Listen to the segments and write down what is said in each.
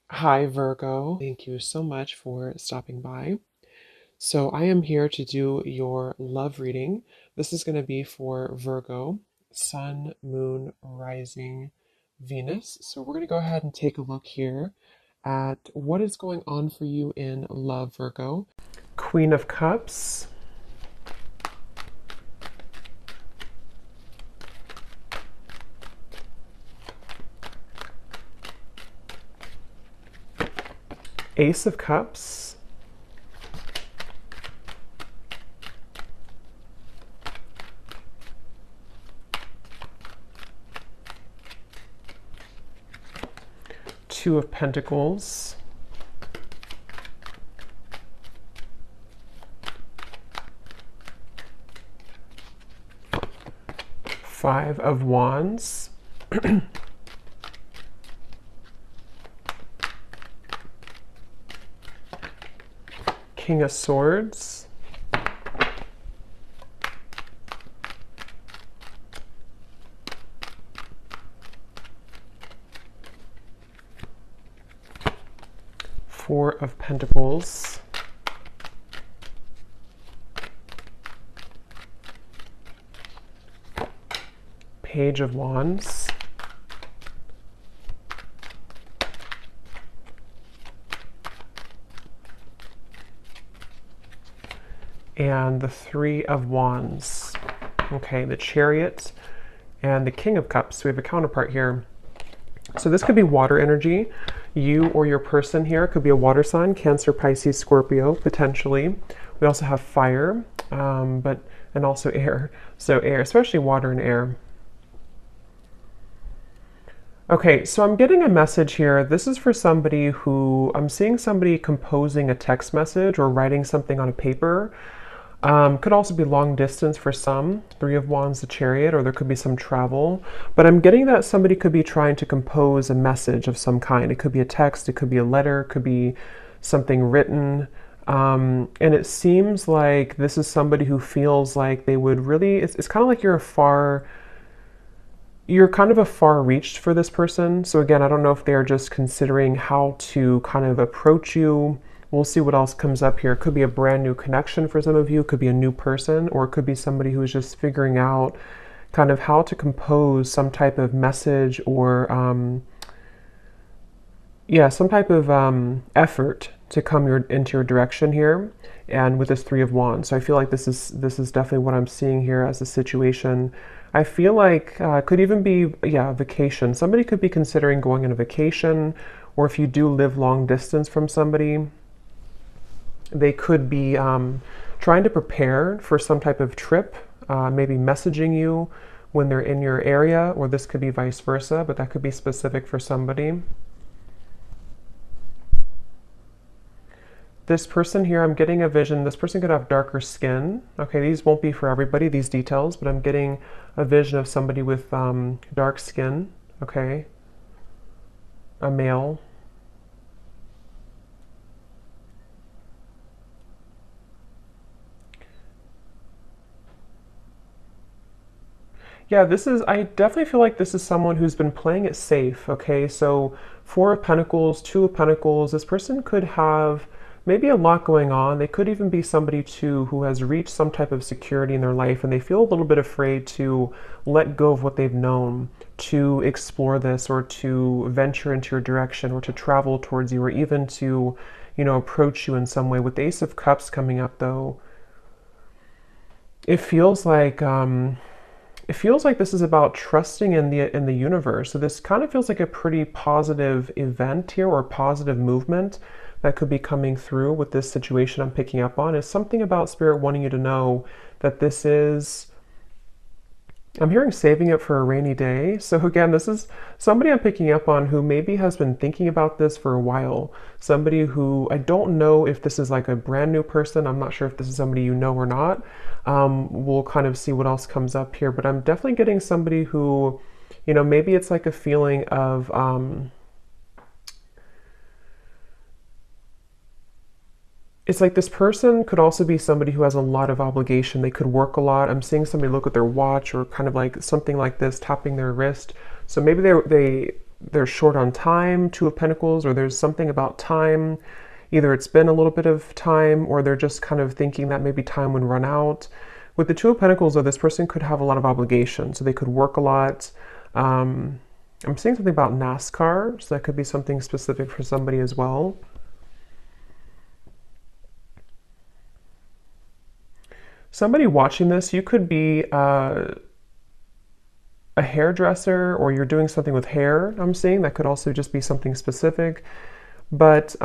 Hi, Virgo. Thank you so much for stopping by. So, I am here to do your love reading. This is going to be for Virgo, Sun, Moon, Rising, Venus. So, we're going to go ahead and take a look here at what is going on for you in love, Virgo. Queen of Cups, Ace of Cups, Two of Pentacles, Five of Wands, King of Swords, Four of Pentacles, Page of Wands, and the Three of Wands. Okay, the Chariot and the King of Cups. We have a counterpart here. So this could be water energy. You or your person here could be a water sign, Cancer, Pisces, Scorpio, potentially. We also have fire, and also air. So air, especially water and air. Okay, so I'm getting a message here. This is for somebody who, I'm seeing somebody composing a text message or writing something on a paper. Could also be long distance for some, Three of Wands, the Chariot, or there could be some travel. But I'm getting that somebody could be trying to compose a message of some kind. It could be a text, it could be a letter, it could be something written. And it seems like this is somebody who feels like they would really, it's kind of like you're kind of a far reach for this person. So again, I don't know if they're just considering how to kind of approach you. We'll see what else comes up here. It could be a brand new connection for some of you. It could be a new person, or it could be somebody who is just figuring out kind of how to compose some type of message or, some type of effort to come into your direction here. And with this Three of Wands, so I feel like this is definitely what I'm seeing here as a situation. I feel like it could even be vacation. Somebody could be considering going on a vacation, or if you do live long distance from somebody, they could be trying to prepare for some type of trip, maybe messaging you when they're in your area, or this could be vice versa, but that could be specific for somebody. This person here, I'm getting a vision. This person could have darker skin. Okay, these won't be for everybody, these details, but I'm getting a vision of somebody with dark skin. Okay, a male. Yeah, I definitely feel like this is someone who's been playing it safe, okay? So Four of Pentacles, Two of Pentacles, this person could have maybe a lot going on. They could even be somebody too who has reached some type of security in their life and they feel a little bit afraid to let go of what they've known, to explore this or to venture into your direction or to travel towards you or even to, approach you in some way. With the Ace of Cups coming up though, it feels like this is about trusting in the universe. So this kind of feels like a pretty positive event here, or positive movement that could be coming through with this situation I'm picking up on. Is something about Spirit wanting you to know that this is, I'm hearing saving it for a rainy day. So again, this is somebody I'm picking up on who maybe has been thinking about this for a while. Somebody who, I don't know if this is like a brand new person. I'm not sure if this is somebody you know or not. We'll kind of see what else comes up here. But I'm definitely getting somebody who, maybe it's like a feeling of, it's like this person could also be somebody who has a lot of obligation. They could work a lot. I'm seeing somebody look at their watch or kind of like something like this, tapping their wrist. So maybe they're short on time, Two of Pentacles, or there's something about time. Either it's been a little bit of time, or they're just kind of thinking that maybe time would run out. With the Two of Pentacles, though, this person could have a lot of obligations, so they could work a lot. I'm seeing something about NASCAR, so that could be something specific for somebody as well. Somebody watching this, you could be a hairdresser, or you're doing something with hair, I'm seeing. That could also just be something specific. But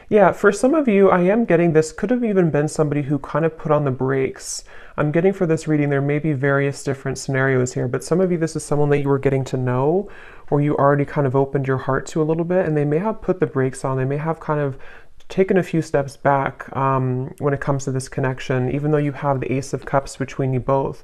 yeah, for some of you, I am getting this could have even been somebody who kind of put on the brakes. I'm getting for this reading, there may be various different scenarios here, but some of you, this is someone that you were getting to know, or you already kind of opened your heart to a little bit, and they may have put the brakes on. They may have kind of taken a few steps back when it comes to this connection, even though you have the Ace of Cups between you both,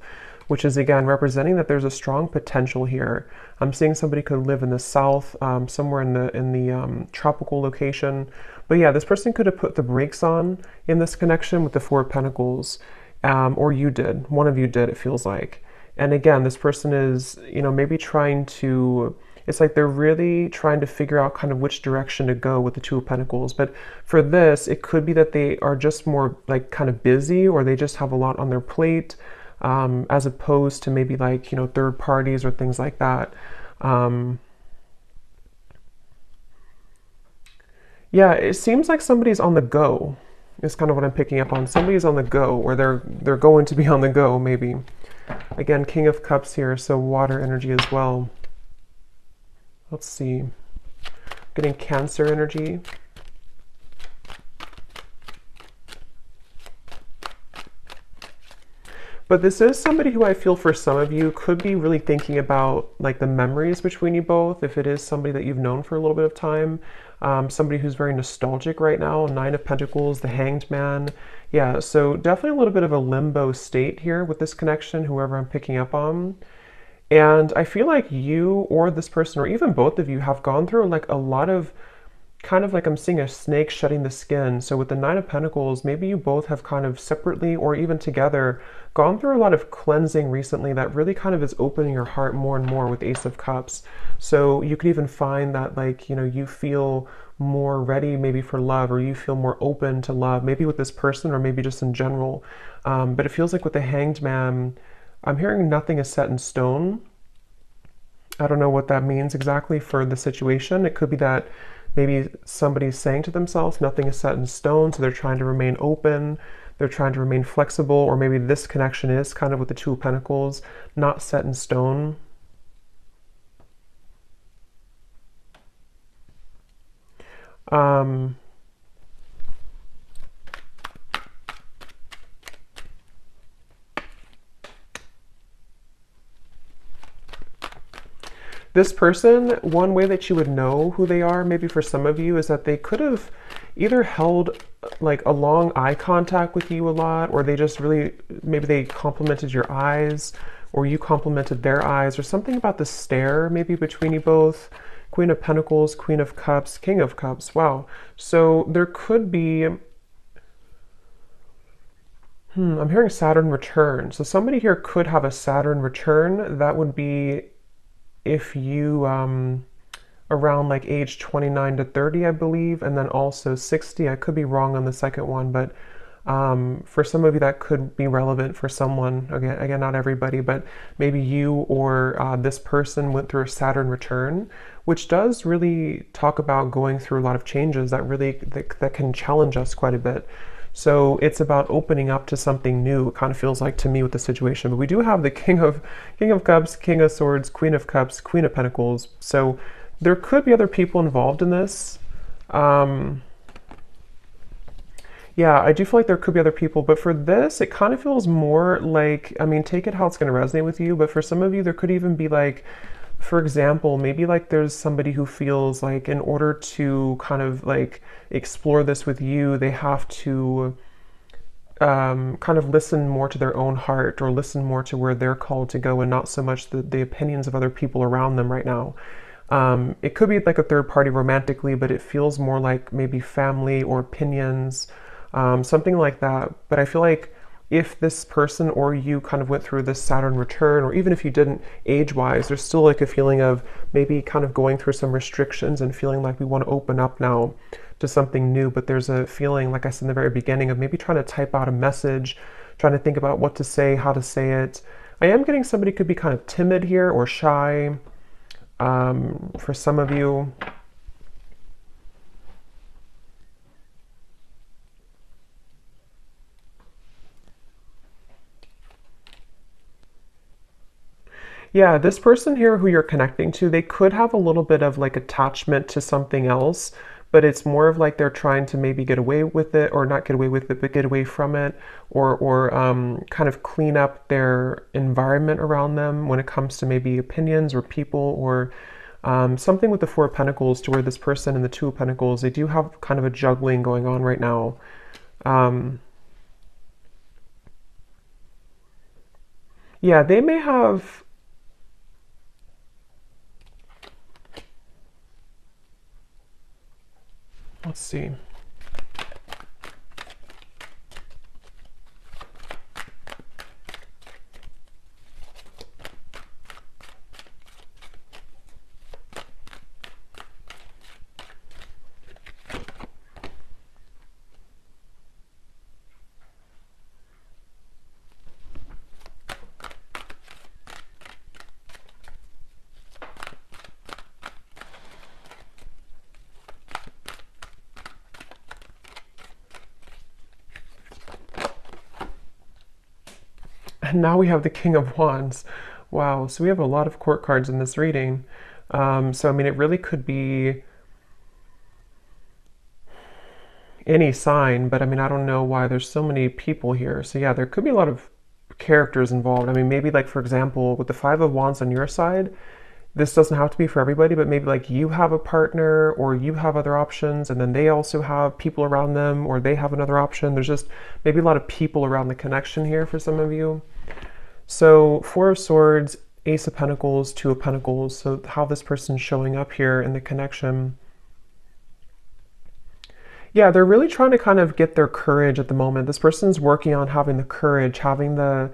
which is again representing that there's a strong potential here. I'm seeing somebody could live in the south, somewhere in the tropical location. But yeah, this person could have put the brakes on in this connection with the Four of Pentacles, or you did. One of you did, it feels like. And again, this person is, maybe trying to, it's like they're really trying to figure out kind of which direction to go with the Two of Pentacles. But for this, it could be that they are just more like kind of busy, or they just have a lot on their plate, as opposed to maybe like, third parties or things like that. Yeah, it seems like somebody's on the go. Is kind of what I'm picking up on. Somebody's on the go, or they're going to be on the go, maybe. Again, King of Cups here, so water energy as well. Let's see. Getting Cancer energy. But this is somebody who I feel for some of you could be really thinking about like the memories between you both. If it is somebody that you've known for a little bit of time, somebody who's very nostalgic right now. Nine of Pentacles, the Hanged Man. Yeah, so definitely a little bit of a limbo state here with this connection, whoever I'm picking up on. And I feel like you or this person, or even both of you, have gone through like a lot of kind of like I'm seeing a snake shedding the skin. So with the Nine of Pentacles, maybe you both have kind of separately or even together gone through a lot of cleansing recently that really kind of is opening your heart more and more with Ace of Cups. So you could even find that like, you feel more ready maybe for love, or you feel more open to love, maybe with this person or maybe just in general. But it feels like with the Hanged Man, I'm hearing nothing is set in stone. I don't know what that means exactly for the situation. It could be that maybe somebody's saying to themselves, nothing is set in stone, so they're trying to remain open, they're trying to remain flexible, or maybe this connection is kind of with the Two of Pentacles, not set in stone. This person, one way that you would know who they are, maybe for some of you, is that they could have either held like a long eye contact with you a lot, or they just really, maybe they complimented your eyes, or you complimented their eyes, or something about the stare maybe between you both. Queen of Pentacles, Queen of Cups, King of Cups. Wow. So there could be, I'm hearing Saturn return. So somebody here could have a Saturn return. That would be if you around like age 29 to 30, I believe, and then also 60. I could be wrong on the second one, but for some of you that could be relevant for someone. Again, not everybody, but maybe you or this person went through a Saturn return, which does really talk about going through a lot of changes that really that can challenge us quite a bit. So it's about opening up to something new, it kind of feels like to me with the situation. But we do have the King of Cups, King of Swords, Queen of Cups, Queen of Pentacles. So there could be other people involved in this. Yeah, I do feel like there could be other people, but for this, it kind of feels more like, I mean, take it how it's going to resonate with you, but for some of you, there could even be like, for example, maybe like there's somebody who feels like in order to kind of like explore this with you, they have to kind of listen more to their own heart, or listen more to where they're called to go, and not so much the opinions of other people around them right now. It could be like a third party romantically, but it feels more like maybe family or opinions, something like that. But I feel like if this person or you kind of went through this Saturn return, or even if you didn't age-wise, there's still like a feeling of maybe kind of going through some restrictions and feeling like we want to open up now to something new. But there's a feeling, like I said in the very beginning, of maybe trying to type out a message, trying to think about what to say, how to say it. I am getting somebody could be kind of timid here or shy for some of you. Yeah, this person here who you're connecting to, they could have a little bit of like attachment to something else, but it's more of like they're trying to maybe get away with it, or not get away with it, but get away from it, or kind of clean up their environment around them when it comes to maybe opinions or people, or something with the Four of Pentacles, to where this person and the Two of Pentacles, they do have kind of a juggling going on right now. Yeah, they may have... Let's see. And now we have the King of Wands. Wow, so we have a lot of court cards in this reading. So, I mean, it really could be any sign, but I mean, I don't know why there's so many people here. So yeah, there could be a lot of characters involved. I mean, maybe like, for example, with the Five of Wands on your side, this doesn't have to be for everybody, but maybe like you have a partner, or you have other options, and then they also have people around them, or they have another option. There's just maybe a lot of people around the connection here for some of you. So Four of Swords, Ace of Pentacles, Two of Pentacles. So how this person's showing up here in the connection. Yeah, they're really trying to kind of get their courage at the moment. This person's working on having the courage, having the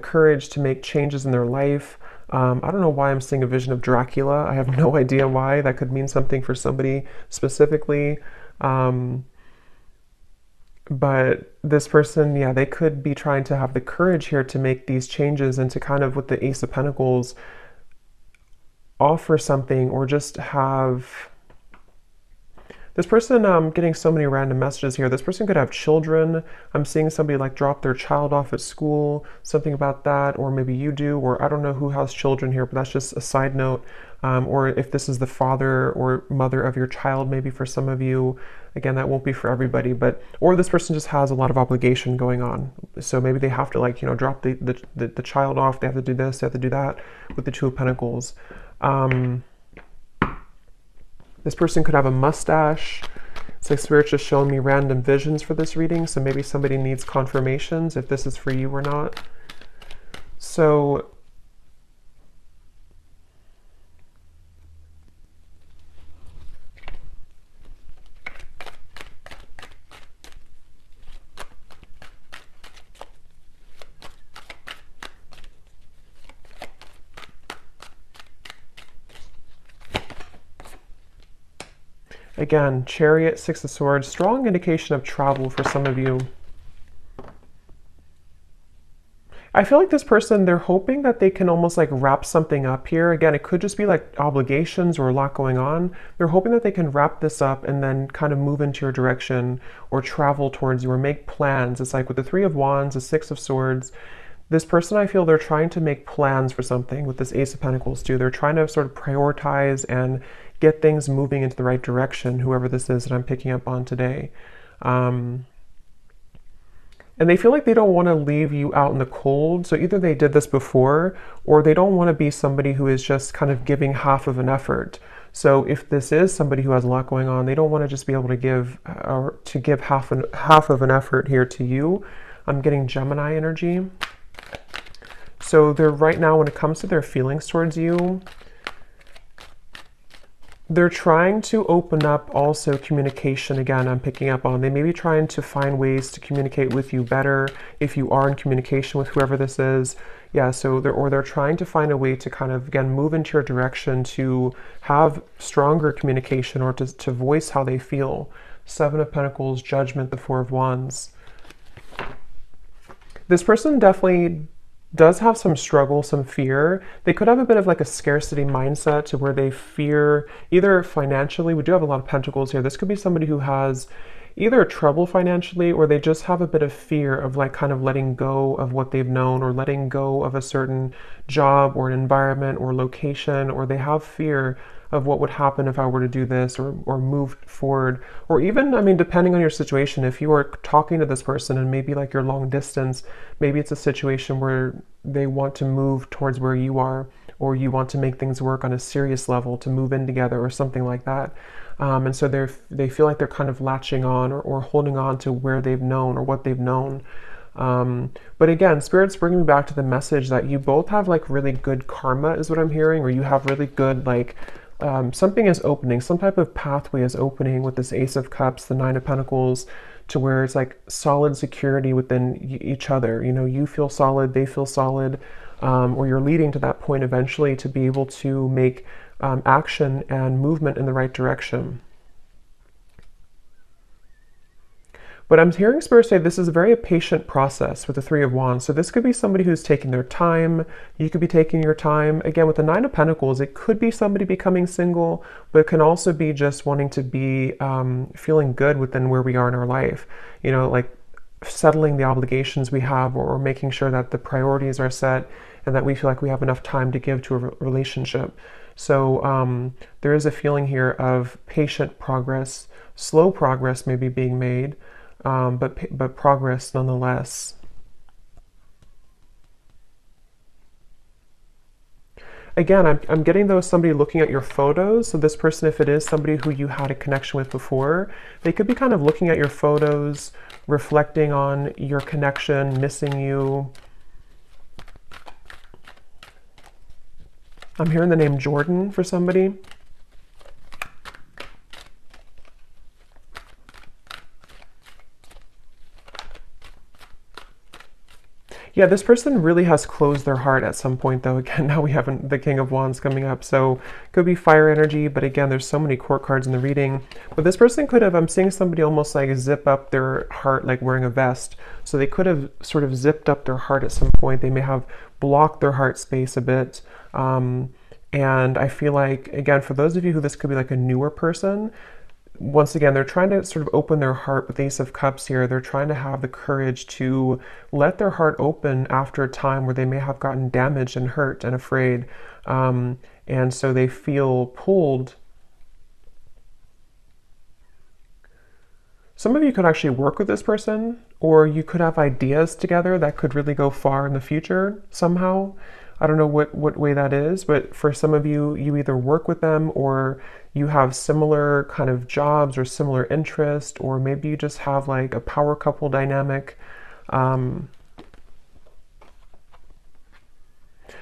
courage to make changes in their life. I don't know why I'm seeing a vision of Dracula. I have no idea why. That could mean something for somebody specifically. But this person, yeah, they could be trying to have the courage here to make these changes, and to kind of, with the Ace of Pentacles, offer something, or just have... This person, getting so many random messages here. This person could have children. I'm seeing somebody like drop their child off at school, something about that, or maybe you do, or I don't know who has children here, but that's just a side note. Or if this is the father or mother of your child, maybe for some of you. Again, that won't be for everybody, but, or this person just has a lot of obligation going on. So maybe they have to, like, you know, drop the child off. They have to do this, they have to do that, with the Two of Pentacles. This person could have a mustache. It's like Spirit's just showing me random visions for this reading, so maybe somebody needs confirmations if this is for you or not. So again, Chariot, Six of Swords, strong indication of travel for some of you. I feel like this person, they're hoping that they can almost like wrap something up here. Again, it could just be like obligations or a lot going on. They're hoping that they can wrap this up and then kind of move into your direction, or travel towards you, or make plans. It's like with the Three of Wands, the Six of Swords, this person, I feel they're trying to make plans for something. With this Ace of Pentacles too, they're trying to sort of prioritize and get things moving into the right direction, whoever this is that I'm picking up on today. And they feel like they don't want to leave you out in the cold. So either they did this before, or they don't want to be somebody who is just kind of giving half of an effort. So if this is somebody who has a lot going on, they don't want to just be able to give, or to give half of an effort here to you. I'm getting Gemini energy. So they're right now, when it comes to their feelings towards you, They're trying to open up also communication again. I'm picking up on they may be trying to find ways to communicate with you better if you are in communication with whoever this is. Yeah, so they're trying to find a way to kind of again move into your direction to have stronger communication or to voice how they feel. Seven of Pentacles, Judgment, the Four of Wands. This person definitely does have some struggle, some fear. They could have a bit of like a scarcity mindset to where they fear either financially. We do have a lot of pentacles here. This could be somebody who has either trouble financially or they just have a bit of fear of like kind of letting go of what they've known or letting go of a certain job or an environment or location, or they have fear of what would happen if I were to do this or move forward. Or even, I mean, depending on your situation, if you are talking to this person and maybe like you're long distance, maybe it's a situation where they want to move towards where you are, or you want to make things work on a serious level to move in together or something like that. And so they feel like they're kind of latching on or holding on to where they've known or what they've known. But again, Spirit's bringing me back to the message that you both have like really good karma is what I'm hearing, or you have really good like something is opening, some type of pathway is opening with this Ace of Cups, the Nine of Pentacles, to where it's like solid security within each other. You know, you feel solid, they feel solid, or you're leading to that point eventually to be able to make action and movement in the right direction. But I'm hearing Spirit say this is a very patient process with the Three of Wands. So this could be somebody who's taking their time. You could be taking your time. Again, with the Nine of Pentacles, it could be somebody becoming single, but it can also be just wanting to be feeling good within where we are in our life. You know, like settling the obligations we have, or making sure that the priorities are set and that we feel like we have enough time to give to a relationship. So there is a feeling here of patient progress, slow progress maybe being made, but progress nonetheless. Again, I'm getting though somebody looking at your photos. So this person, if it is somebody who you had a connection with before, they could be kind of looking at your photos, reflecting on your connection, missing you. I'm hearing the name Jordan for somebody. Yeah, this person really has closed their heart at some point, though. Again, now we have the King of Wands coming up, so could be fire energy, but again, there's so many court cards in the reading. But this person could have, I'm seeing somebody almost like zip up their heart like wearing a vest. So they could have sort of zipped up their heart at some point. They may have blocked their heart space a bit. And I feel like, again, for those of you who this could be like a newer person, once again, they're trying to sort of open their heart with Ace of Cups here. They're trying to have the courage to let their heart open after a time where they may have gotten damaged and hurt and afraid. And so they feel pulled. Some of you could actually work with this person, or you could have ideas together that could really go far in the future somehow. I don't know what way that is, but for some of you, you either work with them or you have similar kind of jobs or similar interest, or maybe you just have like a power couple dynamic.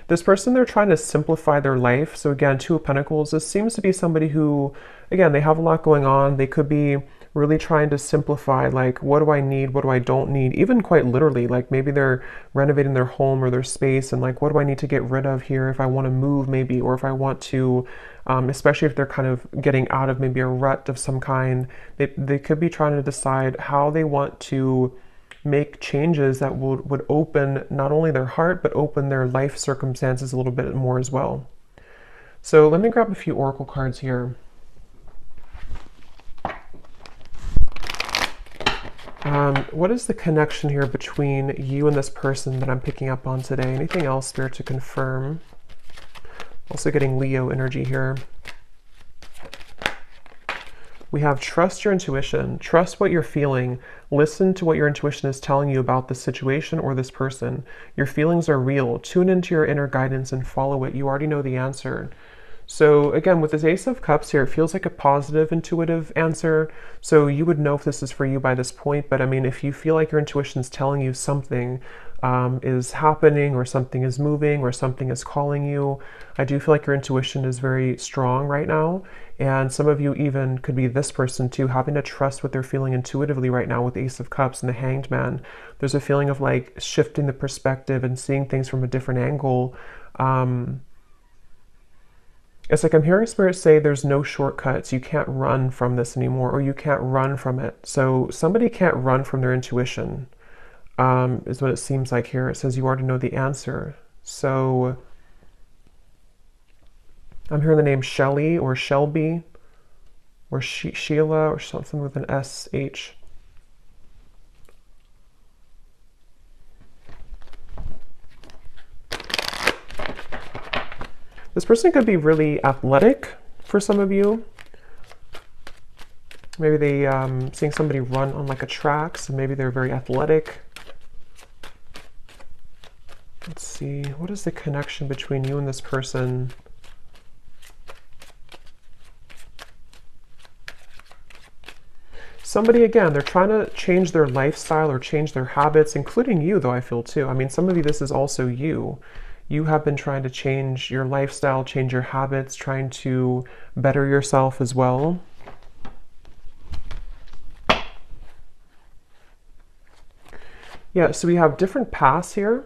This person, they're trying to simplify their life. So again, Two of Pentacles, this seems to be somebody who, again, they have a lot going on. They could be really trying to simplify, like, what do I need? What do I don't need? Even quite literally, like maybe they're renovating their home or their space and like, what do I need to get rid of here if I want to move maybe, or if I want to, especially if they're kind of getting out of maybe a rut of some kind, they could be trying to decide how they want to make changes that would open not only their heart, but open their life circumstances a little bit more as well. So let me grab a few oracle cards here. What is the connection here between you and this person that I'm picking up on today? Anything else, Spirit, to confirm? Also getting Leo energy here. We have trust your intuition, trust what you're feeling, listen to what your intuition is telling you about this situation or this person. Your feelings are real. Tune into your inner guidance and follow it. You already know the answer. So again, with this Ace of Cups here, it feels like a positive, intuitive answer. So you would know if this is for you by this point. But I mean, if you feel like your intuition is telling you something is happening, or something is moving, or something is calling you, I do feel like your intuition is very strong right now. And some of you even could be this person too, having to trust what they're feeling intuitively right now with the Ace of Cups and the Hanged Man. There's a feeling of like shifting the perspective and seeing things from a different angle. It's like I'm hearing Spirit say there's no shortcuts. You can't run from this anymore, or you can't run from it. So somebody can't run from their intuition, is what it seems like here. It says you already know the answer. So I'm hearing the name Shelly or Shelby or Sheila or something with an SH. This person could be really athletic for some of you. Maybe they seeing somebody run on like a track, so maybe they're very athletic. Let's see, what is the connection between you and this person? Somebody, again, they're trying to change their lifestyle or change their habits, including you, though, I feel too. I mean, some of you, this is also you. You have been trying to change your lifestyle, change your habits, trying to better yourself as well. Yeah, so we have different paths here.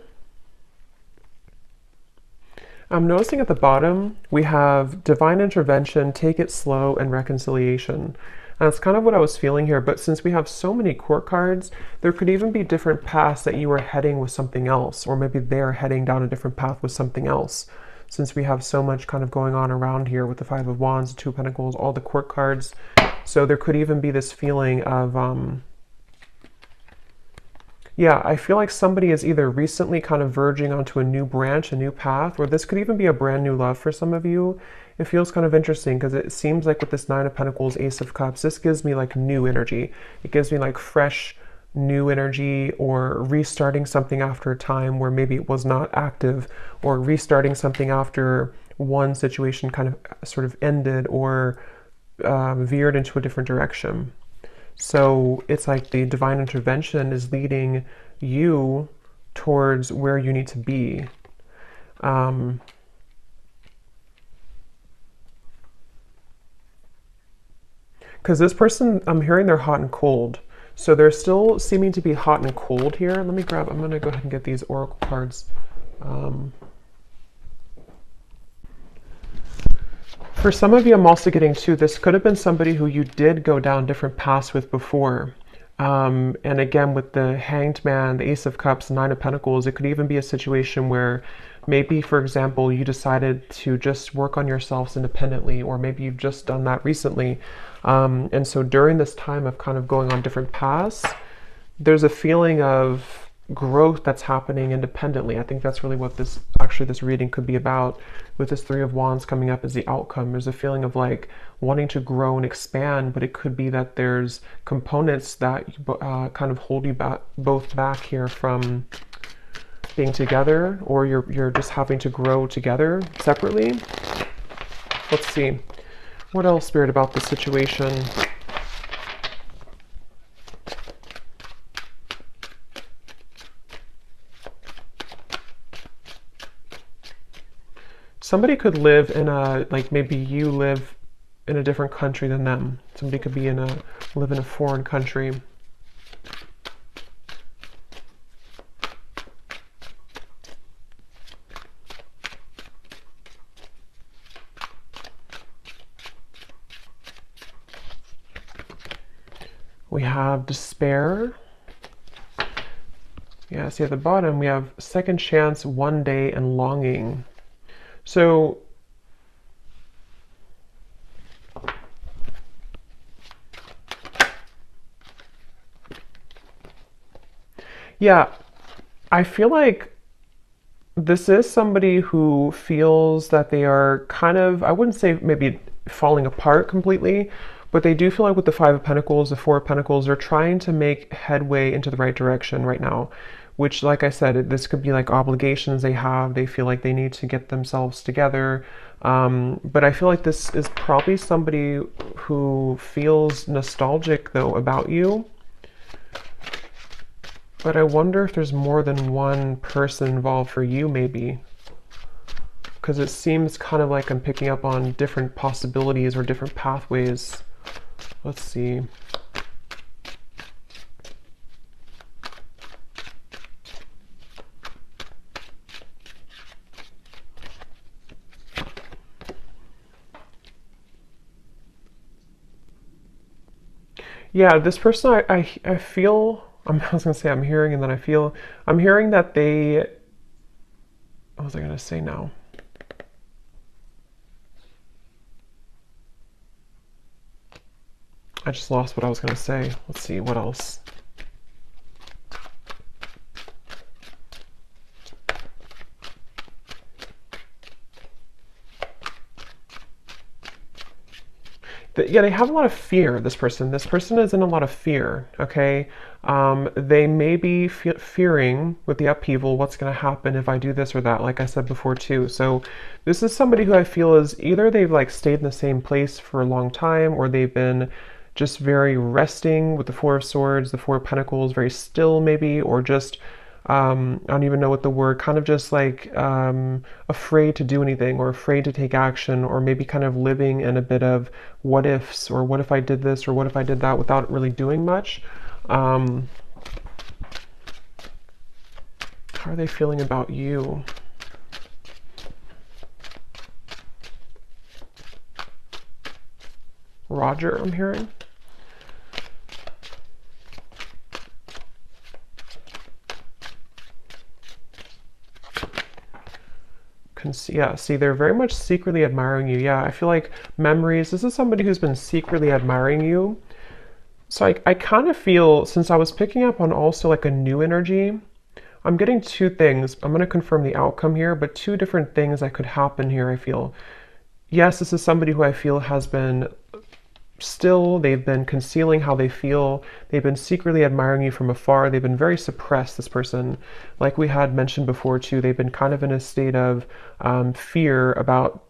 I'm noticing at the bottom, we have divine intervention, take it slow, and reconciliation. And that's kind of what I was feeling here, but since we have so many court cards, there could even be different paths that you are heading with something else, or maybe they're heading down a different path with something else. Since we have so much kind of going on around here with the Five of Wands, the Two of Pentacles, all the court cards. So there could even be this feeling of, yeah, I feel like somebody is either recently kind of verging onto a new branch, a new path, or this could even be a brand new love for some of you. It feels kind of interesting because it seems like with this Nine of Pentacles, Ace of Cups, this gives me like new energy. It gives me like fresh, new energy, or restarting something after a time where maybe it was not active, or restarting something after one situation kind of sort of ended or veered into a different direction. So it's like the divine intervention is leading you towards where you need to be. Because this person, I'm hearing they're hot and cold. So they're still seeming to be hot and cold here. Let me grab, I'm going to go ahead and get these oracle cards. For some of you, I'm also getting too, this could have been somebody who you did go down different paths with before. And again, with the Hanged Man, the Ace of Cups, Nine of Pentacles, it could even be a situation where maybe, for example, you decided to just work on yourselves independently, or maybe you've just done that recently. And so during this time of kind of going on different paths, there's a feeling of growth that's happening independently. I think that's really what this reading could be about. With this Three of Wands coming up as the outcome, there's a feeling of like wanting to grow and expand, but it could be that there's components that kind of hold you both back here from being together, or you're just having to grow together separately. Let's see. What else, Spirit, about this situation? Somebody could live in a, like maybe you live in a different country than them. Somebody could be live in a foreign country. We have despair. Yeah, see at the bottom we have second chance, one day, and longing. So yeah, I feel like this is somebody who feels that they are kind of, I wouldn't say maybe falling apart completely, but they do feel like with the Five of Pentacles, the Four of Pentacles, they're trying to make headway into the right direction right now. which, like I said, this could be like obligations they have. They feel like they need to get themselves together. But I feel like this is probably somebody who feels nostalgic, though, about you. But I wonder if there's more than one person involved for you, maybe. Because it seems kind of like I'm picking up on different possibilities or different pathways. Let's see. Yeah, this person, I feel, I was going to say I'm hearing, and then I feel, I'm hearing that they, what was I going to say now? I just lost what I was going to say. Let's see, what else? Yeah, they have a lot of fear, this person. This person is in a lot of fear, okay? They may be fearing with the upheaval what's going to happen if I do this or that, like I said before too. So this is somebody who I feel is either they've like stayed in the same place for a long time, or they've been just very resting with the Four of Swords, the Four of Pentacles, very still maybe, or just I don't even know what the word, kind of just like afraid to do anything or afraid to take action, or maybe kind of living in a bit of what ifs, or what if I did this or what if I did that without really doing much. How are they feeling about you? Roger, I'm hearing. Yeah, see, they're very much secretly admiring you. Yeah, I feel like memories, this is somebody who's been secretly admiring you. So I kind of feel, since I was picking up on also like a new energy, I'm getting two things. I'm going to confirm the outcome here, but two different things that could happen here, I feel. Yes, this is somebody who I feel has been still, they've been concealing how they feel, they've been secretly admiring you from afar, they've been very suppressed, this person. Like we had mentioned before too, they've been kind of in a state of fear about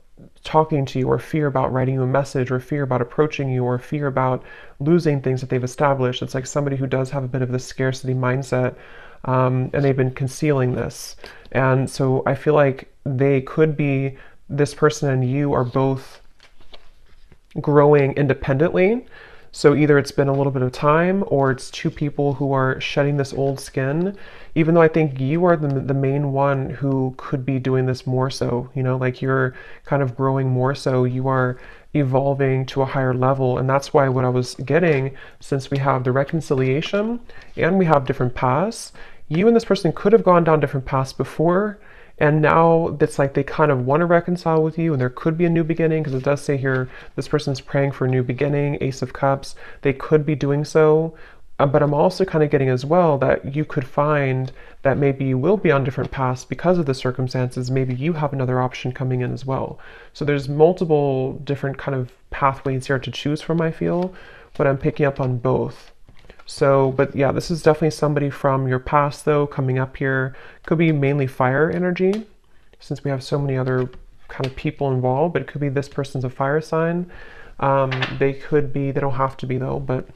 talking to you, or fear about writing you a message, or fear about approaching you, or fear about losing things that they've established. It's like somebody who does have a bit of the scarcity mindset, and they've been concealing this. And so I feel like they could be, this person and you are both growing independently. So either it's been a little bit of time, or it's two people who are shedding this old skin, even though I think you are the main one who could be doing this more so, you know, like you're kind of growing more so, you are evolving to a higher level. And that's why what I was getting, since we have the reconciliation and we have different paths, you and this person could have gone down different paths before, and now it's like they kind of want to reconcile with you, and there could be a new beginning, because it does say here this person's praying for a new beginning, Ace of Cups. They could be doing so. But I'm also kind of getting as well that you could find that maybe you will be on different paths because of the circumstances. Maybe you have another option coming in as well. So there's multiple different kind of pathways here to choose from, I feel, but I'm picking up on both. So, but yeah, this is definitely somebody from your past though, coming up here. Could be mainly fire energy, since we have so many other kind of people involved, but it could be this person's a fire sign. They could be, they don't have to be though, but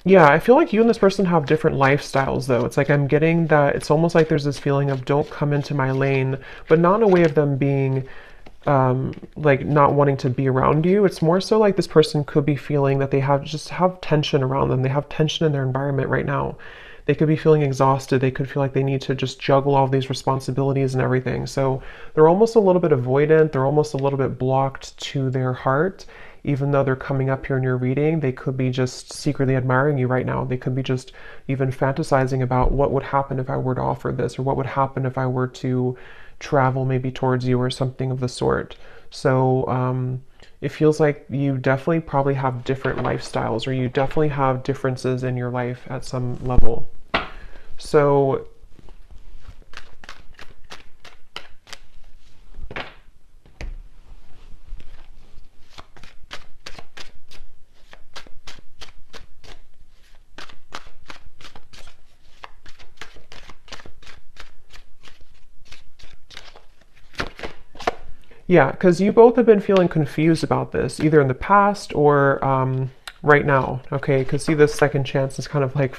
yeah, I feel like you and this person have different lifestyles though. It's like I'm getting that it's almost like there's this feeling of don't come into my lane, but not in a way of them being like not wanting to be around you. It's more so like this person could be feeling that they have tension around them. They have tension in their environment right now. They could be feeling exhausted. They could feel like they need to just juggle all these responsibilities and everything. So they're almost a little bit avoidant. They're almost a little bit blocked to their heart. Even though they're coming up here in your reading, they could be just secretly admiring you right now. They could be just even fantasizing about what would happen if I were to offer this, or what would happen if I were to travel maybe towards you, or something of the sort. So it feels like you definitely probably have different lifestyles, or you definitely have differences in your life at some level. So Yeah, because you both have been feeling confused about this, either in the past or right now, okay? Because see, this second chance is kind of like,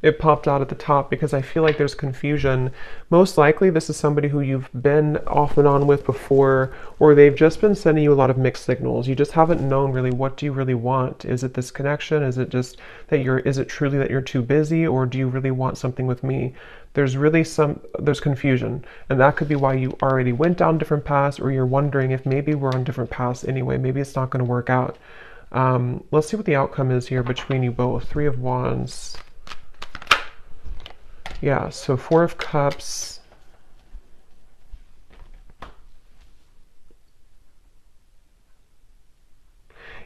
it popped out at the top because I feel like there's confusion. Most likely, this is somebody who you've been off and on with before, or they've just been sending you a lot of mixed signals. You just haven't known really, what do you really want? Is it this connection? Is it just that is it truly that you're too busy, or do you really want something with me? There's really there's confusion, and that could be why you already went down different paths, or you're wondering if maybe we're on different paths anyway. Maybe it's not going to work out. Let's see what the outcome is here between you both. Three of Wands. Yeah, so Four of Cups.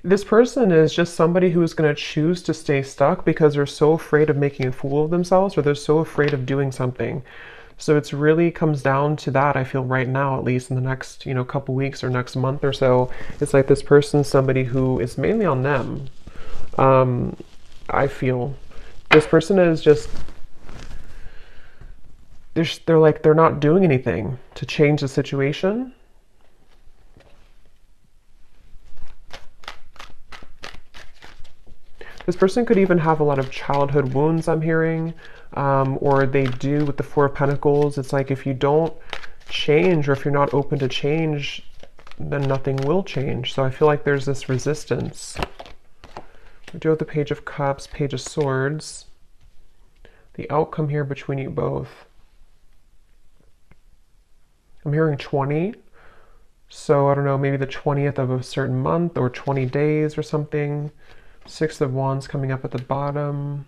This person is just somebody who is going to choose to stay stuck because they're so afraid of making a fool of themselves, or they're so afraid of doing something. So it's really comes down to that, I feel, right now, at least in the next, couple weeks or next month or so. It's like this person's somebody who is mainly on them. I feel this person is just, they're not doing anything to change the situation. This person could even have a lot of childhood wounds, I'm hearing, or they do with the Four of Pentacles. It's like if you don't change, or if you're not open to change, then nothing will change. So I feel like there's this resistance. We do have the Page of Cups, Page of Swords. The outcome here between you both. I'm hearing 20. So I don't know, maybe the 20th of a certain month or 20 days or something. Six of Wands coming up at the bottom.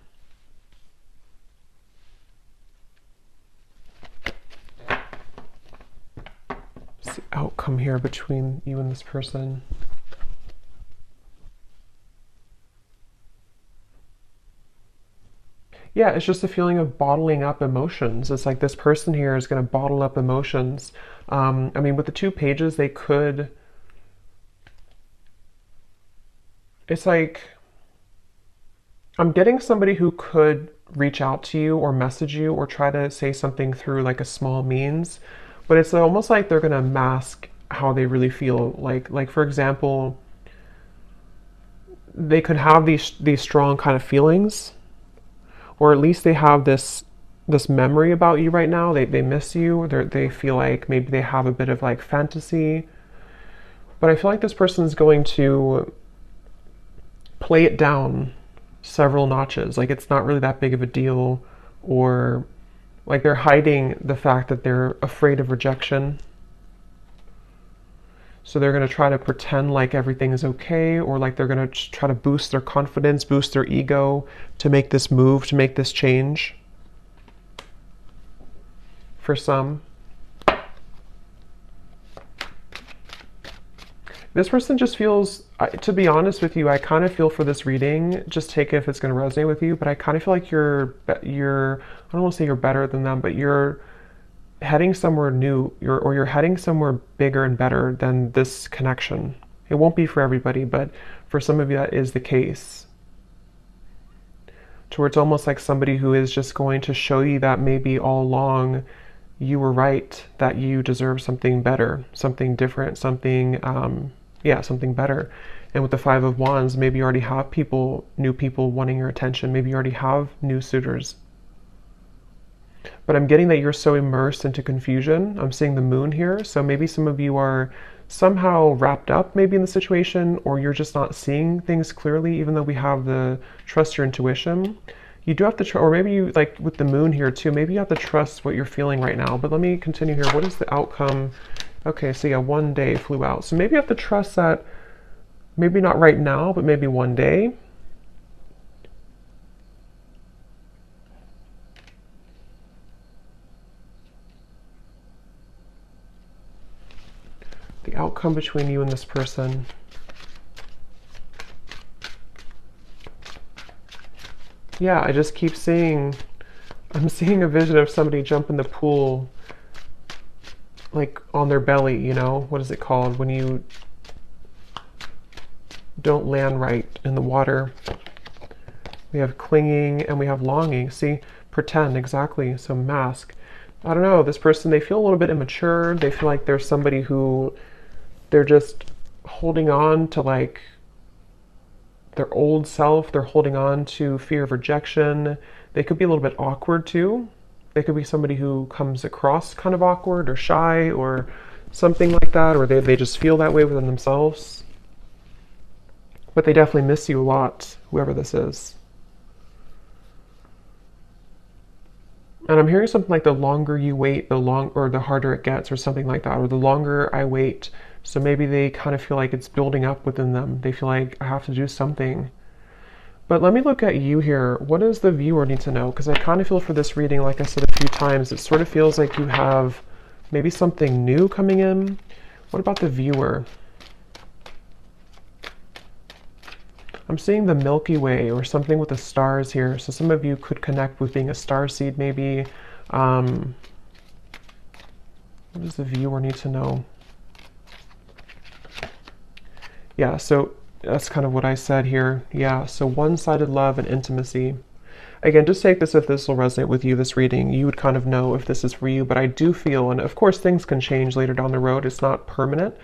What's the outcome here between you and this person? Yeah, it's just a feeling of bottling up emotions. It's like this person here is going to bottle up emotions. I mean, with the two pages, they could... It's like... I'm getting somebody who could reach out to you or message you or try to say something through like a small means, but it's almost like they're going to mask how they really feel. Like for example, they could have these strong kind of feelings, or at least they have this memory about you right now. They miss you, or they feel like maybe they have a bit of like fantasy, but I feel like this person is going to play it down several notches. Like it's not really that big of a deal, or like they're hiding the fact that they're afraid of rejection. So they're going to try to pretend like everything is okay, or like they're going to try to boost their confidence, boost their ego to make this move, to make this change. For some. This person just feels, to be honest with you, I kind of feel for this reading, just take it if it's going to resonate with you, but I kind of feel like you're, I don't want to say you're better than them, but you're heading somewhere new, or you're heading somewhere bigger and better than this connection. It won't be for everybody, but for some of you that is the case. To where it's almost like somebody who is just going to show you that maybe all along you were right, that you deserve something better, something different, something something better. And with the Five of Wands, maybe you already have new people wanting your attention. Maybe you already have new suitors. But I'm getting that you're so immersed into confusion. I'm seeing the Moon here. So maybe some of you are somehow wrapped up maybe in the situation, or you're just not seeing things clearly, even though we have the trust your intuition. You do have to, or maybe you, like with the Moon here too, maybe you have to trust what you're feeling right now. But let me continue here. What is the outcome? Okay, so yeah, 1 day flew out. So maybe you have to trust that, maybe not right now, but maybe one day. The outcome between you and this person. Yeah, I just keep seeing, I'm seeing a vision of somebody jump in the pool, like on their belly, you know? What is it called when you don't land right in the water? We have clinging and we have longing. See, pretend, exactly. So mask. I don't know, this person, they feel a little bit immature. They feel like there's somebody who they're just holding on to like their old self. They're holding on to fear of rejection. They could be a little bit awkward too. They could be somebody who comes across kind of awkward or shy or something like that, or they just feel that way within themselves. But they definitely miss you a lot, whoever this is. And I'm hearing something like the longer you wait, the harder it gets, or something like that, or the longer I wait. So maybe they kind of feel like it's building up within them. They feel like I have to do something. But let me look at you here. What does the viewer need to know? Because I kind of feel for this reading, like I said a few times, it sort of feels like you have maybe something new coming in. What about the viewer? I'm seeing the Milky Way or something with the stars here. So some of you could connect with being a star seed maybe. What does the viewer need to know? Yeah, so that's kind of what I said here. Yeah, so one-sided love and intimacy. Again, just take this if this will resonate with you, this reading. You would kind of know if this is for you, but I do feel, and of course things can change later down the road, it's not permanent,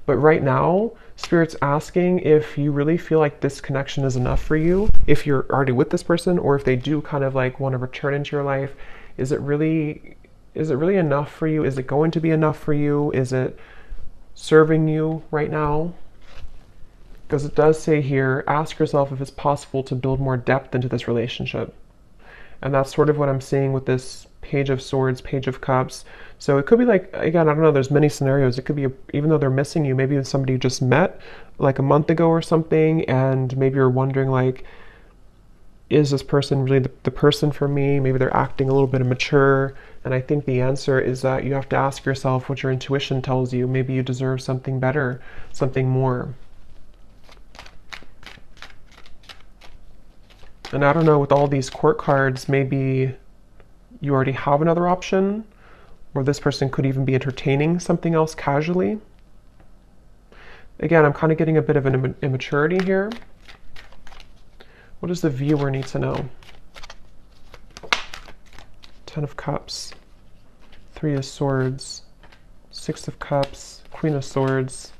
but right now, Spirit's asking if you really feel like this connection is enough for you, if you're already with this person, or if they do kind of like want to return into your life. Is it really enough for you? Is it going to be enough for you? Is it serving you right now? Because it does say here, ask yourself if it's possible to build more depth into this relationship. And that's sort of what I'm seeing with this Page of Swords, Page of Cups. So it could be like, again, I don't know, there's many scenarios. It could be, even though they're missing you, maybe it's somebody you just met like a month ago or something, and maybe you're wondering like, is this person really the person for me? Maybe they're acting a little bit immature. And I think the answer is that you have to ask yourself what your intuition tells you. Maybe you deserve something better, something more. And I don't know, with all these court cards, maybe you already have another option, or this person could even be entertaining something else casually. Again, I'm kind of getting a bit of an immaturity here. What does the viewer need to know? Ten of Cups, Three of Swords, Six of Cups, Queen of Swords.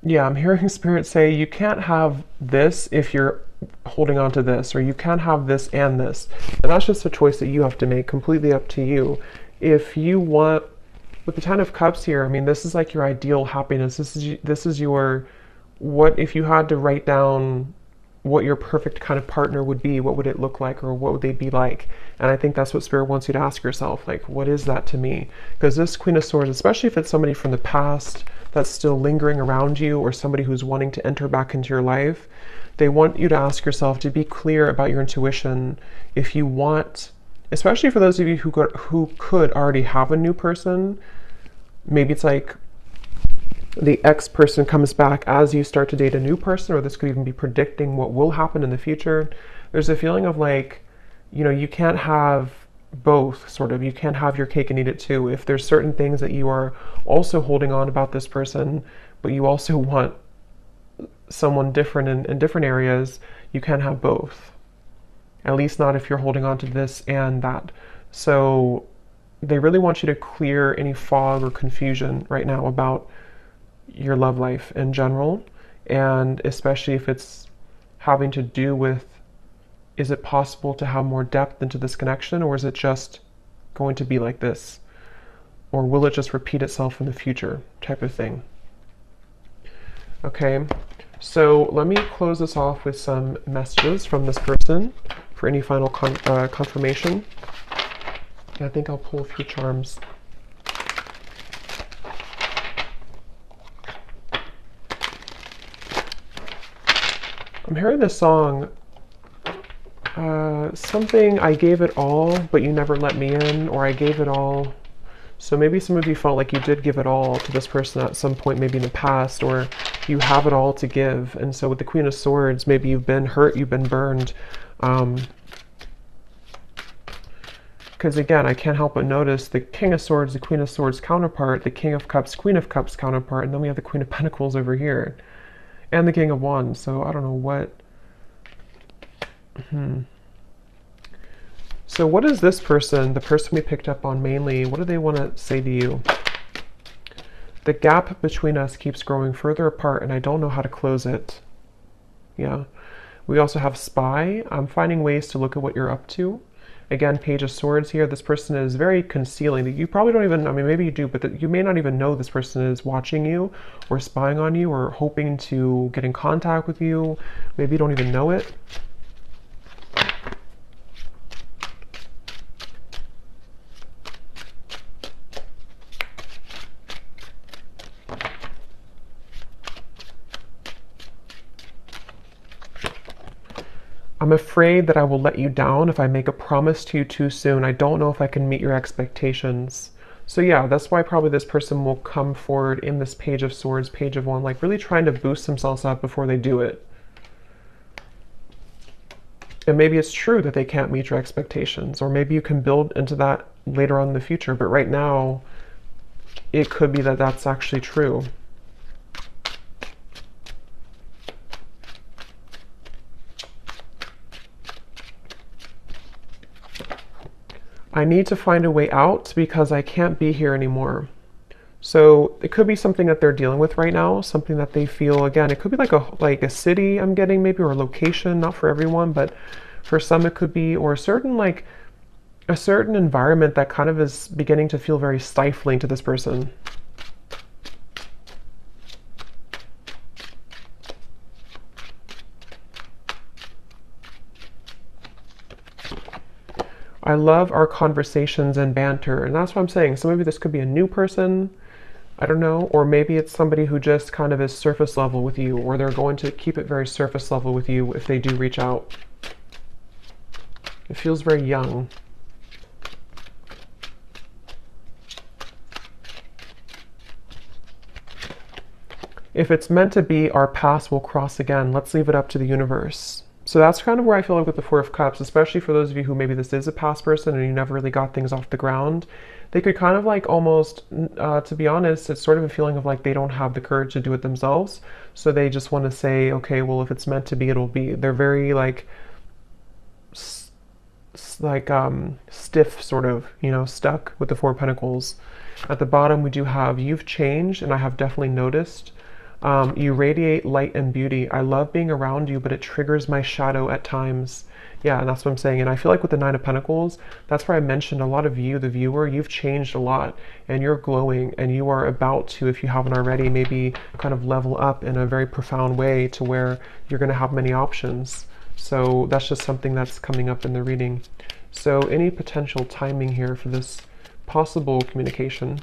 Yeah, I'm hearing Spirit say you can't have this if you're holding on to this, or you can't have this and this. And that's just a choice that you have to make, completely up to you. If you want, with the Ten of Cups here, I mean, this is like your ideal happiness. This is your, what if you had to write down what your perfect kind of partner would be, what would it look like, or what would they be like? And I think that's what Spirit wants you to ask yourself, like, what is that to me? Because this Queen of Swords, especially if it's somebody from the past that's still lingering around you, or somebody who's wanting to enter back into your life, they want you to ask yourself to be clear about your intuition. If you want, especially for those of you who could already have a new person, maybe it's like the ex person comes back as you start to date a new person, or this could even be predicting what will happen in the future. There's a feeling of like, you know, you can't have both, sort of. You can't have your cake and eat it too. If there's certain things that you are also holding on about this person, but you also want someone different in different areas, you can't have both. At least not if you're holding on to this and that. So they really want you to clear any fog or confusion right now about your love life in general, and especially if it's having to do with, is it possible to have more depth into this connection, or is it just going to be like this? Or will it just repeat itself in the future, type of thing? Okay, so let me close this off with some messages from this person for any final confirmation. And I think I'll pull a few charms. I'm hearing this song, something, I gave it all, but you never let me in, or I gave it all. So maybe some of you felt like you did give it all to this person at some point, maybe in the past, or you have it all to give. And so with the Queen of Swords, maybe you've been hurt, you've been burned. Because again, I can't help but notice the King of Swords, the Queen of Swords counterpart, the King of Cups, Queen of Cups counterpart, and then we have the Queen of Pentacles over here. And the King of Wands, so I don't know what. So what is this person, the person we picked up on mainly, what do they want to say to you? The gap between us keeps growing further apart and I don't know how to close it. Yeah. We also have spy. I'm finding ways to look at what you're up to. Again, Page of Swords here. This person is very concealing. You probably don't even, I mean, maybe you do, but you may not even know this person is watching you or spying on you or hoping to get in contact with you. Maybe you don't even know it. I'm afraid that I will let you down if I make a promise to you too soon. I don't know if I can meet your expectations. So yeah, that's why probably this person will come forward in this Page of Swords, Page of Wands, like really trying to boost themselves up before they do it. And maybe it's true that they can't meet your expectations, or maybe you can build into that later on in the future. But right now, it could be that that's actually true. I need to find a way out because I can't be here anymore. So it could be something that they're dealing with right now, something that they feel, again, it could be like a city I'm getting maybe, or a location, not for everyone, but for some it could be, or a certain environment that kind of is beginning to feel very stifling to this person. I love our conversations and banter, and that's what I'm saying. So maybe this could be a new person, I don't know, or maybe it's somebody who just kind of is surface level with you, or they're going to keep it very surface level with you if they do reach out. It feels very young. If it's meant to be, our paths will cross again. Let's leave it up to the universe. So that's kind of where I feel like with the Four of Cups, especially for those of you who maybe this is a past person and you never really got things off the ground, they could kind of like almost, to be honest, it's sort of a feeling of like they don't have the courage to do it themselves. So they just want to say, okay, well, if it's meant to be, it'll be. They're very like stiff, sort of, you know, stuck with the Four of Pentacles. At the bottom, we do have, you've changed, and I have definitely noticed. You radiate light and beauty. I love being around you, but it triggers my shadow at times. Yeah, and that's what I'm saying. And I feel like with the Nine of Pentacles, that's where I mentioned a lot of you, the viewer, you've changed a lot and you're glowing, and you are about to, if you haven't already, maybe kind of level up in a very profound way to where you're going to have many options. So that's just something that's coming up in the reading. So any potential timing here for this possible communication?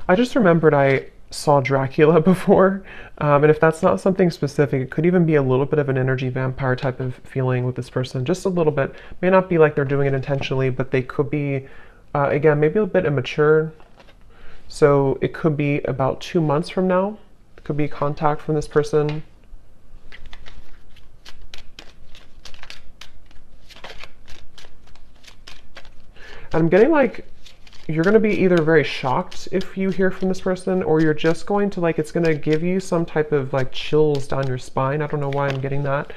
I just remembered I saw Dracula before, and if that's not something specific, it could even be a little bit of an energy vampire type of feeling with this person, just a little bit. May not be like they're doing it intentionally, but they could be, again, maybe a bit immature. So it could be about 2 months from now. It could be contact from this person. And I'm getting like, you're going to be either very shocked if you hear from this person, or you're just going to like, it's going to give you some type of like chills down your spine. I don't know why I'm getting that,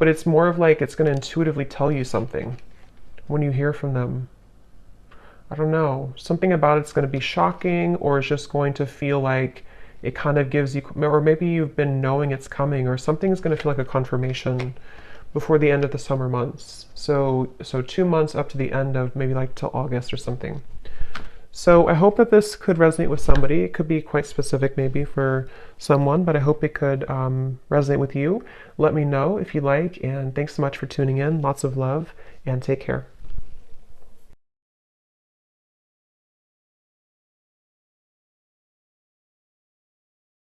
but it's more of like, it's going to intuitively tell you something when you hear from them. I don't know, something about it's going to be shocking, or it's just going to feel like it kind of gives you, or maybe you've been knowing it's coming, or something's going to feel like a confirmation before the end of the summer months. So 2 months up to the end of maybe like till August or something. So I hope that this could resonate with somebody. It could be quite specific maybe for someone, but I hope it could resonate with you. Let me know if you like, and thanks so much for tuning in. Lots of love, and take care.